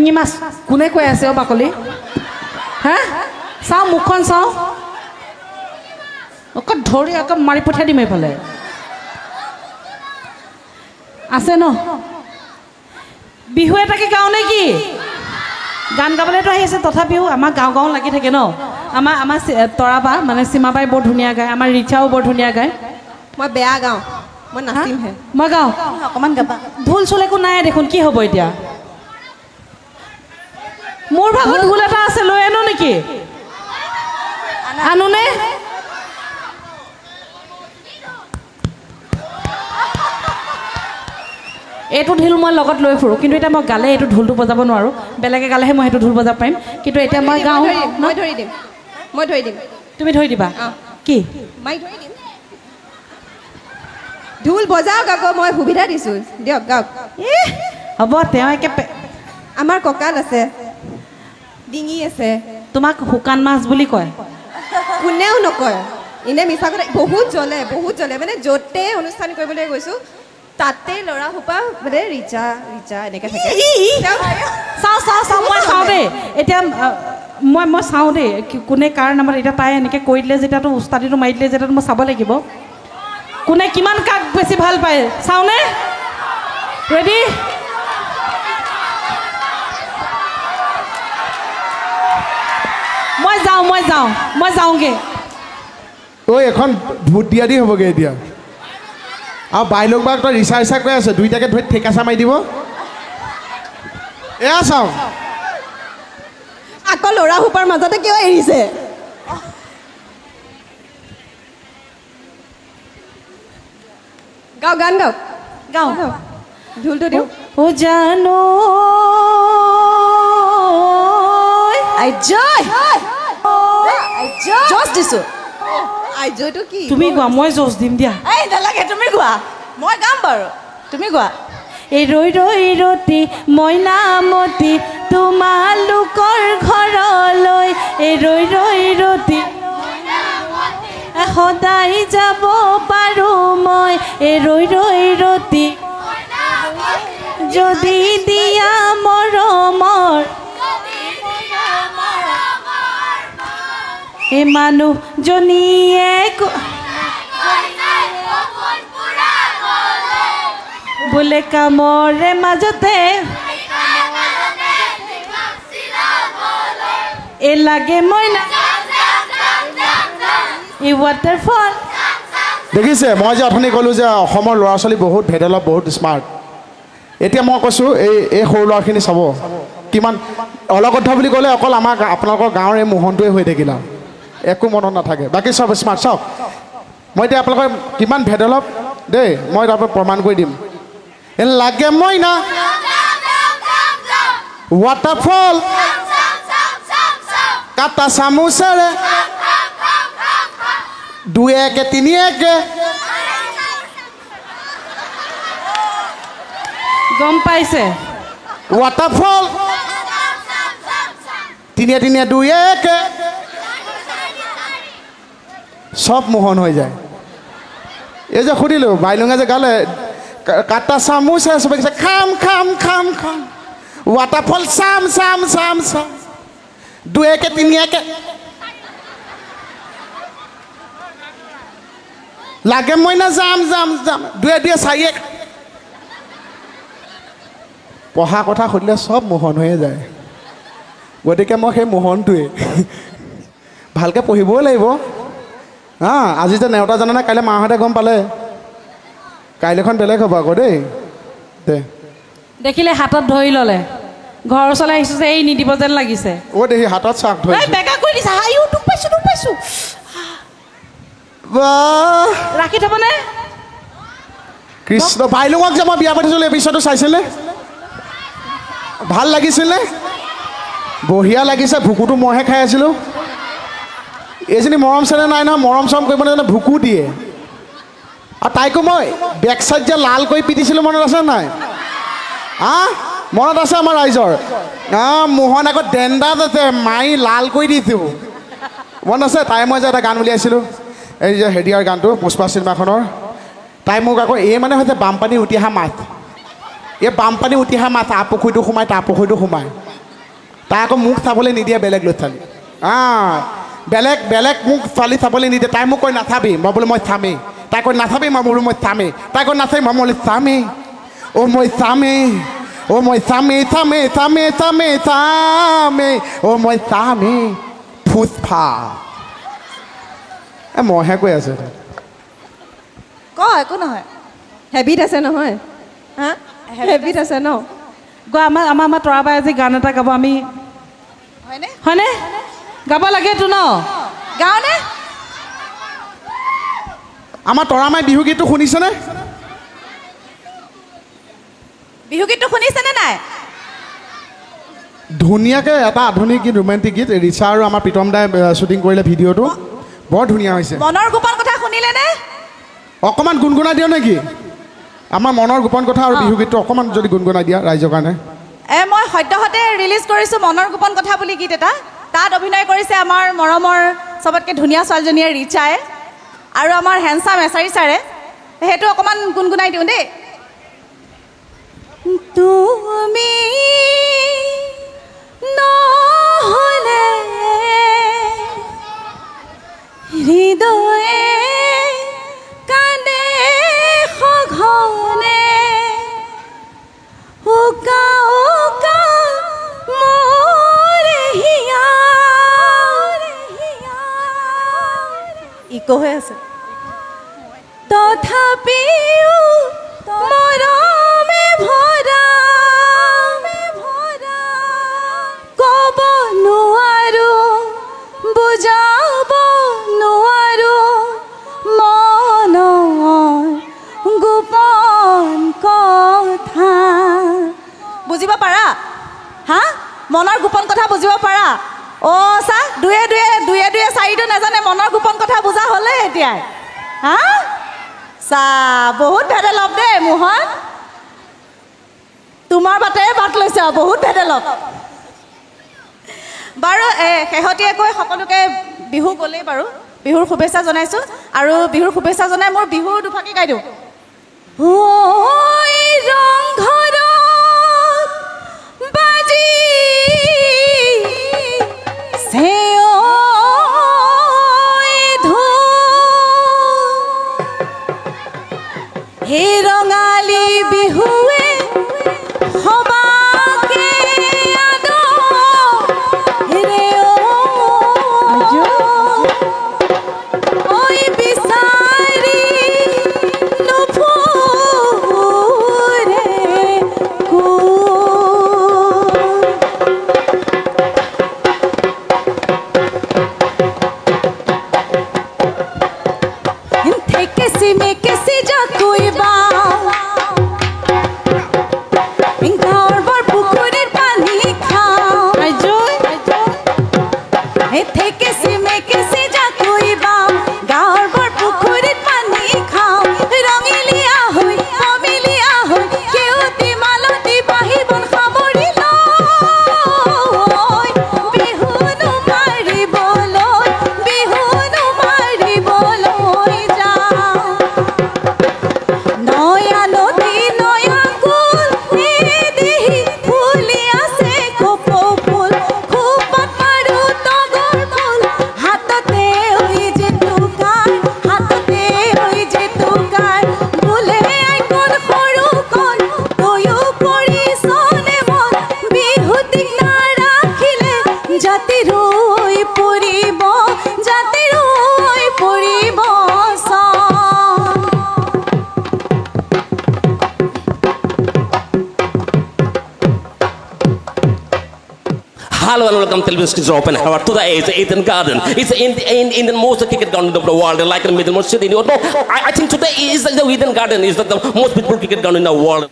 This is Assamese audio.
শিঙি মাছ কোনে কৈ আছে অ বাকলি হা চাওঁ মুখখন চাওঁ অকল ধৰি অকল মাৰি পঠাই দিম এইফালে আছে ন বিহু এটাকে গাওঁ নে কি গান গাবলৈতো আহি আছে তথাপিও আমাৰ গাঁও গাঁও লাগি থাকে ন আমাৰ তৰাবা মানে সীমাবাই বৰ ধুনীয়া গায় আমাৰ ৰিচাও বৰ ধুনীয়া গায় মই বেয়া গাওঁ মই নাচিমহে মই গাওঁ অকণমান গাবা ঢোল চোল একো নাই দেখোন কি হ'ব এতিয়া মোৰ ভাগত ঢোল এটা আছে লৈ আনো নেকি আনোনে এইটো ঢোল মই লগত লৈ ফুৰোঁ কিন্তু এতিয়া মই গালে এইটো ঢোলটো বজাব নোৱাৰোঁ বেলেগে গালেহে মই সেইটো ঢোল বজাব পাৰিম কিন্তু এতিয়া মই গাওঁ মই ধৰি দিম তুমি ধৰি দিবা কি মই ধৰি দিম ঢোল বজাওক আকৌ মই সুবিধা দিছোঁ দিয়ক গাওক হ'ব তেওঁ একে আমাৰ কঁকাল আছে ডিঙি আছে তোমাক শুকান মাছ বুলি কয় কোনেও নকয় এনে মিছা কথা বহুত জ্বলে মানে য'তে অনুষ্ঠান কৰিবলৈ গৈছোঁ তাতে ল'ৰা সোপা মানে ৰিচা এনেকৈ থাকে চাওঁ মই চাওঁ দেই এতিয়া মই চাওঁ দেই কোনে কাৰ নামত এতিয়া তাই এনেকৈ কৈ দিলে যেতিয়াতো উস্তাদিটো মাৰি দিলে যেতিয়াতো মই চাব লাগিব কোনে কিমান কাক বেছি ভাল পায় চাওঁনে ৰেডি মই যাওঁগৈ ঐ এখন ভোট দিয়া দি হ'বগৈ এতিয়া আৰু বাইলক বাক তই ৰিচা কৈ আছে দুইটাকে ধৰি ঠেকাচা মাৰি দিব এয়া চাওঁ আকৌ ল'ৰা সোপাৰ মাজতে কিয় এৰিছে গাওঁ গান গাওঁ ঢোলটো দিওঁ ও জানো দিছোঁ আইজয়টো কি তুমি গোৱা মই জোচ দিম দিয়া এই নালাগে তুমি গোৱা মই গাম বাৰু তুমি গোৱা এই ৰৈ ৰতি মইনামতি তোমালোকৰ ঘৰলৈ এই ৰৈ ৰতি সদায় যাব পাৰোঁ মই এই ৰৈ ৰতি যদি দিয়া মৰমৰ এই মানুহজনীয়ে বোলে কামৰে মাজতে এই লাগে মইনা এই ৱাটাৰফল দেখিছে মই যে অথনি ক'লোঁ যে অসমৰ ল'ৰা ছোৱালী বহুত ভেদেলপ বহুত স্মাৰ্ট এতিয়া মই কৈছোঁ এই সৰু ল'ৰাখিনি চাব কিমান অলগদ্ধ বুলি ক'লে অকল আমাৰ আপোনালোকৰ গাঁৱৰ এই মোহনটোৱে হৈ থাকিল আৰু একো মনত নাথাকে বাকী চব স্মাৰ্ট চাওক মই এতিয়া আপোনালোকৰ কিমান ভেদেলপ দেই মই তাৰপৰা প্ৰমাণ কৰি দিম লাগে মইনা ৱাটাৰফল কাটা চামুচেৰে 2 1 3 1 গম পাইছে ৱাটাৰফল 3 3 2 1 সব মোহন হৈ যায় এই যে সুধিলোঁ বাইলুঙে যে গালে কাটা চামুচে চবে কৈছে খাম ৱাটাৰফল চাম 2 1 3 1 লাগে মইনা যাম 2 2 4 1 পঢ়া কথা সুধিলে সব মোহন হৈয়ে যায় গতিকে মই সেই মোহনটোৱে ভালকৈ পঢ়িবই লাগিব আজি যে নেওতা জানানে কাইলৈ মাহঁতে গম পালে কাইলৈখন বেলেগ হ'ব আকৌ দেই দেখিলে হাতত ধৰি ল'লে ঘৰ ওচৰলৈ আহিছোঁ যে এই নিদিব যেন লাগিছে দেখি হাতত চাক ধৰি বেকা কৰি দিছা দুখ পাইছোঁ ৰাখি থ'বনে কৃষ্ণ বাইলুঙক যে মই বিয়া পাতিছিলোঁ এপিছ'ডটো চাইছিলে ভাল লাগিছিলে বঢ়িয়া লাগিছে ভুকুটো মইহে খাই আছিলোঁ এইজনী মৰম চেনে নাই নহয় মৰম চৰম কৰিব নাজানে ভুকু দিয়ে আৰু তাইকো মই বেক চাইড যে লাল কৰি পিটিছিলোঁ মনত আছে নাই মনত আছে আমাৰ ৰাইজৰ মোহন আকৌ ডেণ্ডাত আছে মাৰি লাল কৰি দিছোঁ মনত আছে তাই মই যে এটা গান উলিয়াইছিলোঁ এই যে হেৰিয়াৰ গানটো পুষ্পা চিনেমাখনৰ তাই মোক আকৌ এই মানে হৈছে বানপানী উটি অহা মাছ এই বানপানী উটি অহা মাছ পুখুৰীটো সোমাই তাৰ পুখুৰীটো সোমায় তাই আকৌ মোক চাবলৈ নিদিয়ে বেলেগ ল'ৰা ছোৱালী বেলেগ মোক ছোৱালী চাবলৈ নিদিয়ে তাই মোক কৈ নাচাবি মই বোলো মই চামেই তাই কৈ নাচাবি মই বোলো মই চামেই তাই কৈ নাচাবি মই বোলো চামেই মই চামেই মই চামেই চামেই চামেই চামেই চামেই মই চামেই ফুচফা মইহে কৈ আছোঁ ক একো নহয় হেবিট আছে নহয় হা হেবিট আছে ন গোৱা আমাৰ তৰাবাই আজি গান এটা গাব আমি হয়নে গাব লাগেতো ন গাঁৱনে আমাৰ তৰামাই বিহু গীতটো শুনিছেনে বিহু গীতটো শুনিছেনে নাই ধুনীয়াকৈ এটা আধুনিক গীত ৰোমেণ্টিক গীত ৰিচা আৰু আমাৰ প্ৰীতম দাই শ্বুটিং কৰিলে ভিডিঅ'টো বৰ ধুনীয়া হৈছে মনৰ গোপন কথা শুনিলেনে অকণমান গুণগুণাই দিওঁ নেকি আমাৰ মনৰ গোপন কথা আৰু বিহু গীতটো অকণমান যদি গুণগুণাই দিয়া ৰাইজৰ কাৰণে মই সদ্যহতে ৰিলিজ কৰিছোঁ মনৰ গোপন কথা বুলি গীত এটা তাত অভিনয় কৰিছে আমাৰ মৰমৰ চবতকৈ ধুনীয়া ছোৱালীজনীয়ে ৰিচাই আৰু আমাৰ হেণ্ডচাম এছাৰী ছাৰে সেইটো অকণমান গুণগুণাই দিওঁ দেই তুমি নহ'লে হৃদয়ে কান্দে সঘনে উকা উকা মোৰে হিয়া ইকো হৈ আছে তথাপিও মৰমে ভৰা ক'ব নোৱাৰো বুজাব নোৱাৰো মনৰ গোপন কথা বুজিব পাৰা হা মনৰ গোপন কথা বুজিব পাৰা চা দুয়ে চাৰিটো নাজানে মনৰ গোপন কথা বুজা হ'লে এতিয়াই হা চা বহুত ভেদে লগ দেই মোহন তোমাৰ বাটেৰে বাট লৈছে বহুত ভেদে লগ বাৰু শেহতীয়াকৈ সকলোকে বিহু গ'লেই বাৰু বিহুৰ শুভেচ্ছা জনাইছোঁ আৰু বিহুৰ শুভেচ্ছা জনাই মোৰ বিহু দুফাকি গাই দিওঁ ৰংঘৰত বাজি হে ৰঙালী বিহুৱে সবাকে আদৰে ঐ বিচাৰি নুফুৰে কেছি মে কেছি যা কোই বা গাঁৱৰ বৰ পুখুৰীৰ পানী খাওঁ কেছি মে কেছি যা কোই বা গাঁৱৰ বৰ পুখুৰীৰ পানী খাওঁ ৰঙিলীয়া হৈ কমিলীয়া হৈ কেউতি মালতী বাঢ়ি বন সামৰি লয় বিহুনো মাৰিবলৈ যা নয়া নদী নয়া কুল দেহি ফুলি আছে কপৌ ফুল খোপাত মাৰো তগৰ ফুল হাততে ঐ যে টুকাৰ বোলে আইকন সৰু কণ তয়ো পৰিছনে মন বিহুটিক নাৰাখিলে জাতি ৰৈ পৰিব Hello and welcome to Television Open Hour to the Eden Garden. It's in the most cricket ground of the world, like in the most city. I think today is the Eden Garden is the most beautiful cricket ground in the world.